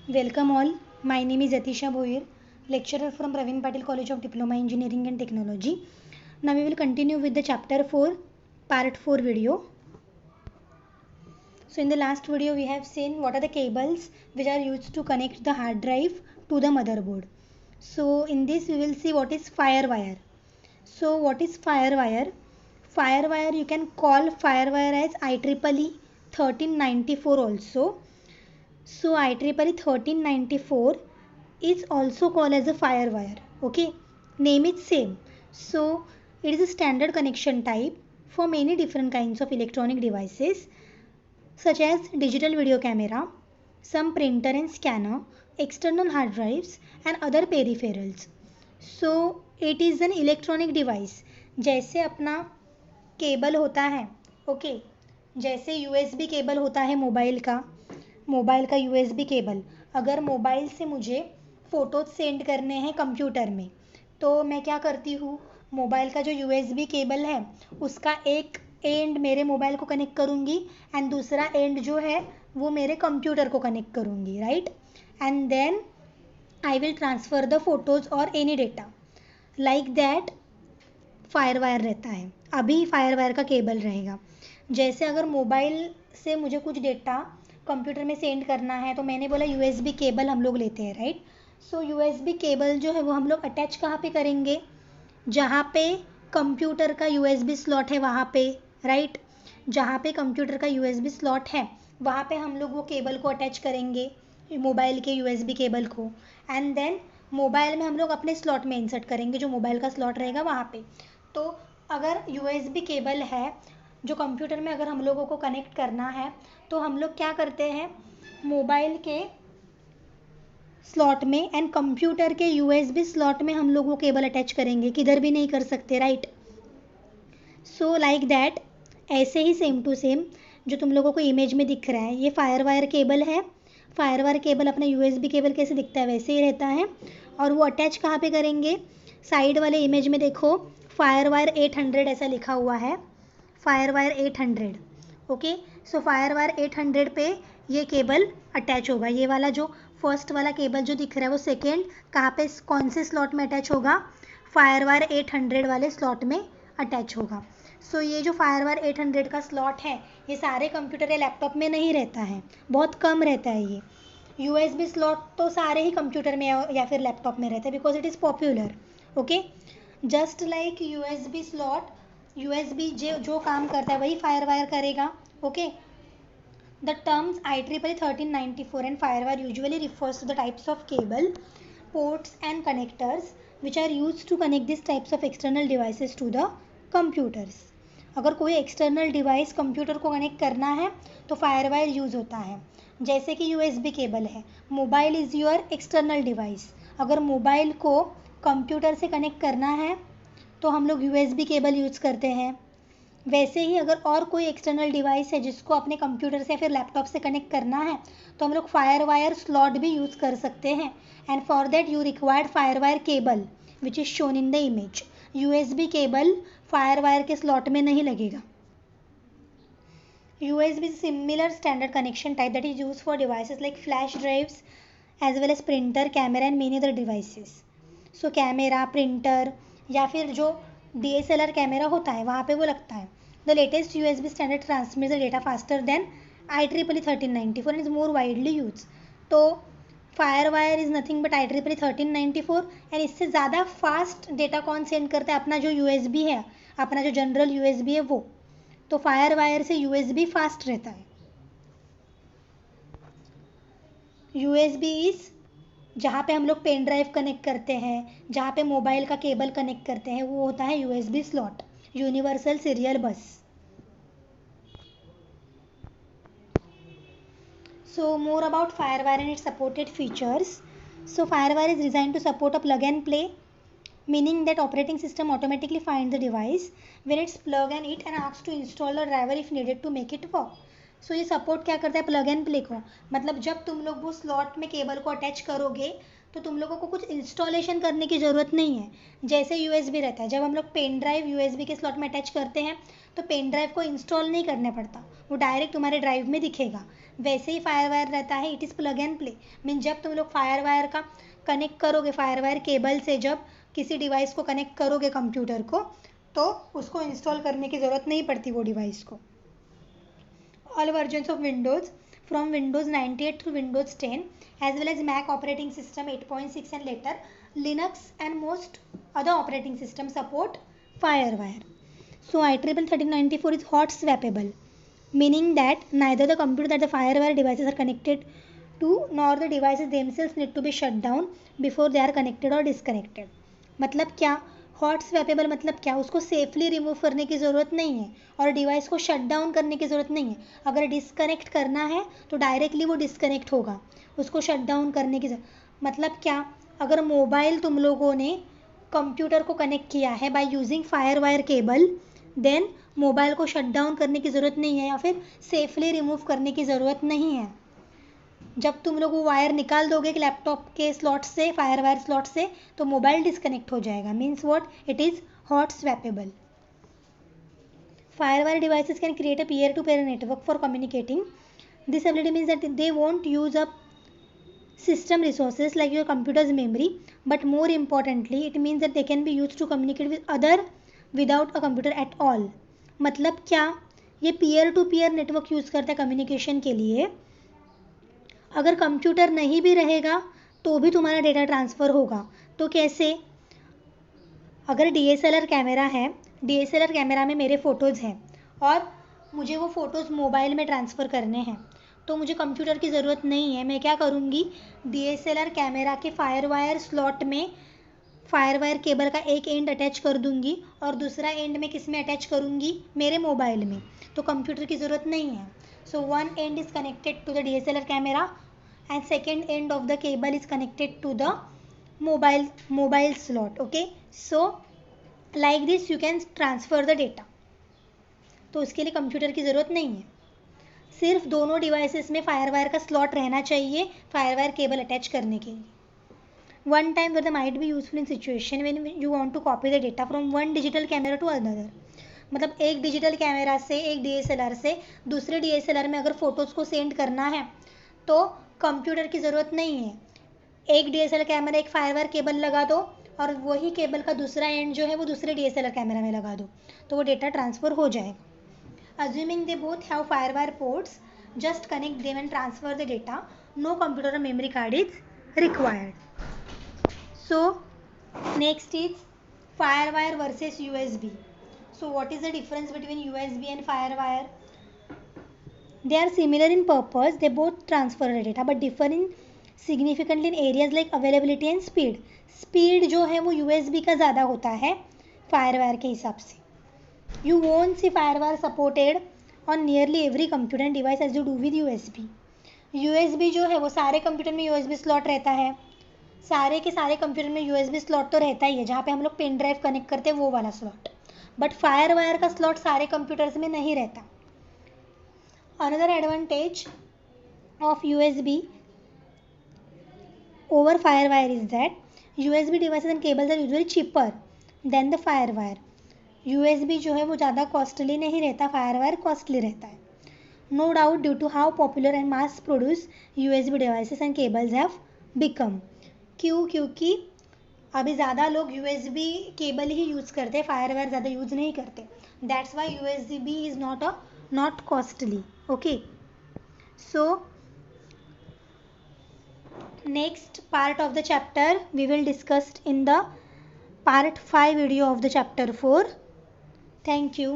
Welcome all. My name is Atisha Bhoir, lecturer from Praveen Patil College of Diploma Engineering and Technology. Now we will continue with the chapter 4, part 4 video. So in the last video we have seen what are the cables which are used to connect the hard drive to the motherboard. So in this we will see what is FireWire. So what is FireWire? FireWire, you can call FireWire as IEEE 1394 also. So IEEE 1394 is also called as a FireWire. Okay, name is same. So it is a standard connection type for many different kinds of electronic devices such as digital video camera, some printer and scanner, external hard drives and other peripherals. So it is an electronic device. जैसे अपना cable होता है, okay, जैसे USB cable होता है mobile का USB cable, अगर mobile से मुझे फ़ोटोज सेंड करने हैं कंप्यूटर में तो मैं क्या करती हूँ, मोबाइल का जो USB केबल है उसका एक एंड मेरे मोबाइल को कनेक्ट करूँगी एंड दूसरा एंड जो है वो मेरे कंप्यूटर को कनेक्ट करूँगी, right, and then I will transfer the photos और any data like that. FireWire रहता है, अभी फायरवायर का केबल रहेगा. जैसे अगर मोबाइल से मुझे कुछ डेटा कंप्यूटर में सेंड करना है तो मैंने बोला USB केबल हम लोग लेते हैं, राइट. सो USB केबल जो है वो हम लोग अटैच कहाँ पे करेंगे, जहाँ पे कंप्यूटर का USB स्लॉट है वहाँ पे, राइट. जहाँ पे कंप्यूटर का USB स्लॉट है वहाँ पे हम लोग वो केबल को अटैच करेंगे, मोबाइल के USB केबल को, एंड देन मोबाइल में हम लोग अपने स्लॉट में इंसर्ट करेंगे जो मोबाइल का स्लॉट रहेगा वहाँ पे. तो अगर USB केबल है जो कंप्यूटर में अगर हम लोगों को कनेक्ट करना है तो हम लोग क्या करते हैं, मोबाइल के स्लॉट में एंड कंप्यूटर के USB स्लॉट में हम लोग वो केबल अटैच करेंगे, किधर भी नहीं कर सकते, राइट. सो लाइक दैट, ऐसे ही सेम टू सेम जो तुम लोगों को इमेज में दिख रहा है ये फायरवायर केबल है. फायरवायर केबल अपना USB केबल कैसे दिखता है वैसे ही रहता है और वो अटैच कहाँ पे करेंगे, साइड वाले इमेज में देखो फायरवायर 800 ऐसा लिखा हुआ है, फायरवायर 800, ओके. सो फायरवायर 800 पे ये केबल अटैच होगा. ये वाला जो फर्स्ट वाला केबल जो दिख रहा है वो सेकेंड कहाँ पे, कौन से स्लॉट में अटैच होगा, फायरवायर 800 वाले स्लॉट में अटैच होगा. सो ये जो फायरवायर 800 का स्लॉट है ये सारे कंप्यूटर या लैपटॉप में नहीं रहता है, बहुत कम रहता है ये. USB स्लॉट तो सारे ही कंप्यूटर में या फिर लैपटॉप में रहता है because it is popular, okay. Just like USB slot, USB जो काम करता है वही फायरवायर करेगा, okay. The terms IEEE 1394 and FireWire usually refers to the types of cable, ports and connectors which are used to connect these types of external devices to the computers. अगर कोई external device computer को connect करना है तो FireWire use होता है. जैसे कि USB केबल है, mobile is your external device, अगर मोबाइल को कंप्यूटर से कनेक्ट करना है तो हम लोग USB केबल यूज़ करते हैं. वैसे ही अगर और कोई एक्सटर्नल डिवाइस है जिसको अपने कंप्यूटर से फिर लैपटॉप से कनेक्ट करना है तो हम लोग फायरवायर स्लॉट भी यूज़ कर सकते हैं and for that you required FireWire cable which is shown in the image. USB cable FireWire के स्लॉट में नहीं लगेगा. USB is similar standard connection type that is used for devices like flash drives as well as printer, camera and many other devices. So camera, printer या फिर जो DSLR camera होता है वहाँ पे वो लगता है. The latest USB standard transmits the data faster than IEEE 1394 and is more widely used. तो FireWire is nothing but IEEE 1394 and इससे ज़्यादा फास्ट डेटा कौन सेंड करता है, अपना जो USB है, अपना जो जनरल USB है वो. तो फायरवायर से USB फास्ट रहता है. USB इज़ जहाँ पे हम लोग पेन ड्राइव कनेक्ट करते हैं, जहाँ पे मोबाइल का केबल कनेक्ट करते हैं वो होता है USB स्लॉट, यूनिवर्सल सीरियल बस. So more about FireWire and its supported features. So FireWire is designed to support a plug and play, meaning that operating system automatically finds the device when it's plug and it and asks to install a driver if needed to make it work. So ये support क्या करता है, plug and play को. मतलब जब तुम लोग वो स्लॉट में केबल को अटैच करोगे तो तुम लोगों को कुछ इंस्टॉलेशन करने की ज़रूरत नहीं है. जैसे USB रहता है, जब हम लोग पेन ड्राइव USB के स्लॉट में अटैच करते हैं तो पेन ड्राइव को इंस्टॉल नहीं करना पड़ता, वो डायरेक्ट तुम्हारे ड्राइव में दिखेगा। वैसे ही फायर वायर रहता है, it is plug and play. Mean जब तुम लोग फायर वायर का कनेक्ट करोगे, फायर वायर केबल से जब किसी डिवाइस को कनेक्ट करोगे कंप्यूटर को, तो उसको इंस्टॉल करने की ज़रूरत नहीं पड़ती वो डिवाइस को। All versions of Windows from Windows 98 to Windows 10 as well as Mac operating system 8.6 and later Linux and most other operating systems support FireWire. So IEEE 1394 is hot swappable, meaning that neither the computer that the FireWire devices are connected to nor the devices themselves need to be shut down before they are connected or disconnected. मतलब क्या? Hot swappable मतलब क्या? उसको safely remove करने की ज़रूरत नहीं है और डिवाइस को शट डाउन करने की ज़रूरत नहीं है। अगर डिस्कनेक्ट करना है तो डायरेक्टली वो डिस्कनेक्ट होगा, उसको शट डाउन करने की मतलब क्या? अगर मोबाइल तुम लोगों ने कंप्यूटर को कनेक्ट किया है by using fire wire cable, then mobile को शट डाउन करने की ज़रूरत नहीं है या फिर सेफली रिमूव करने की ज़रूरत नहीं है। जब तुम लोग वो वायर निकाल दोगे लैपटॉप के स्लॉट से, फायर वायर स्लॉट से, तो मोबाइल डिस्कनेक्ट हो जाएगा। Means what? It is hot swappable. Fire wire devices can create a peer to peer network for communicating. This ability means that they won't use up system resources like your computer's memory, but more importantly it means that they can be used to communicate with other without a computer at all. मतलब क्या? ये peer to peer network use करता है communication के लिए। अगर computer नहीं भी रहेगा तो भी तुम्हारा डेटा ट्रांसफ़र होगा। तो कैसे? अगर DSLR कैमरा है, DSLR कैमरा में मेरे फ़ोटोज़ हैं और मुझे वो फ़ोटोज़ मोबाइल में ट्रांसफ़र करने हैं, तो मुझे कंप्यूटर की ज़रूरत नहीं है। मैं क्या करूँगी? DSLR कैमरा के फायर वायर स्लॉट में फायर वायर केबल का एक एंड अटैच कर दूँगी और दूसरा एंड में किस में अटैच करूँगी? मेरे मोबाइल में। तो कंप्यूटर की ज़रूरत नहीं है। So one end is connected to the DSLR camera and second end of the cable is connected to the mobile slot. Okay, so like this you can transfer the data. तो उसके लिए computer की ज़रूरत नहीं है। सिर्फ दोनों devices में फायर वायर का स्लॉट रहना चाहिए फायर वायर केबल अटैच करने के लिए. One time where they might be useful in situation when you want to copy the data from one digital camera to another. मतलब एक डिजिटल कैमरा से एक DSLR से दूसरे DSLR में अगर फ़ोटोज़ को सेंड करना है तो कंप्यूटर की ज़रूरत नहीं है. एक DSLR कैमरा एक फायरवायर केबल लगा दो और वही केबल का दूसरा एंड जो है वो दूसरे DSLR कैमरा में लगा दो तो वो डेटा ट्रांसफ़र हो जाएगा. Assuming they both have firewire ports, just connect them and transfer the data. No computer or memory card is required. So next is firewire versus USB. So what is the difference between USB and firewire? They are similar in purpose. They both transfer the data but differ in significantly in areas like availability and speed. Speed जो है वो USB का ज़्यादा होता है firewire के हिसाब से. You won't see firewire supported on nearly every computer and device as you do with USB. USB जो है वो सारे कंप्यूटर में USB स्लॉट रहता है. सारे के सारे कंप्यूटर में USB स्लॉट तो रहता ही है जहाँ पे हम लोग पेन ड्राइव कनेक्ट करते हैं वो वाला स्लॉट. बट फायर वायर का स्लॉट सारे कंप्यूटर्स में नहीं रहता. Another advantage of USB over firewire is that USB devices and cables are usually cheaper than the firewire. USB जो है वो ज़्यादा कॉस्टली नहीं रहता, फायरवायर कॉस्टली रहता है. No doubt due to how popular and mass produce USB devices and cables have become. क्यों? क्योंकि अभी ज़्यादा लोग USB केबल ही यूज़ करते हैं, फायरवायर ज़्यादा यूज़ नहीं करते. That's why USB is not costly. Okay, so next part of the chapter we will discuss in the part 5 video of the chapter 4. Thank you.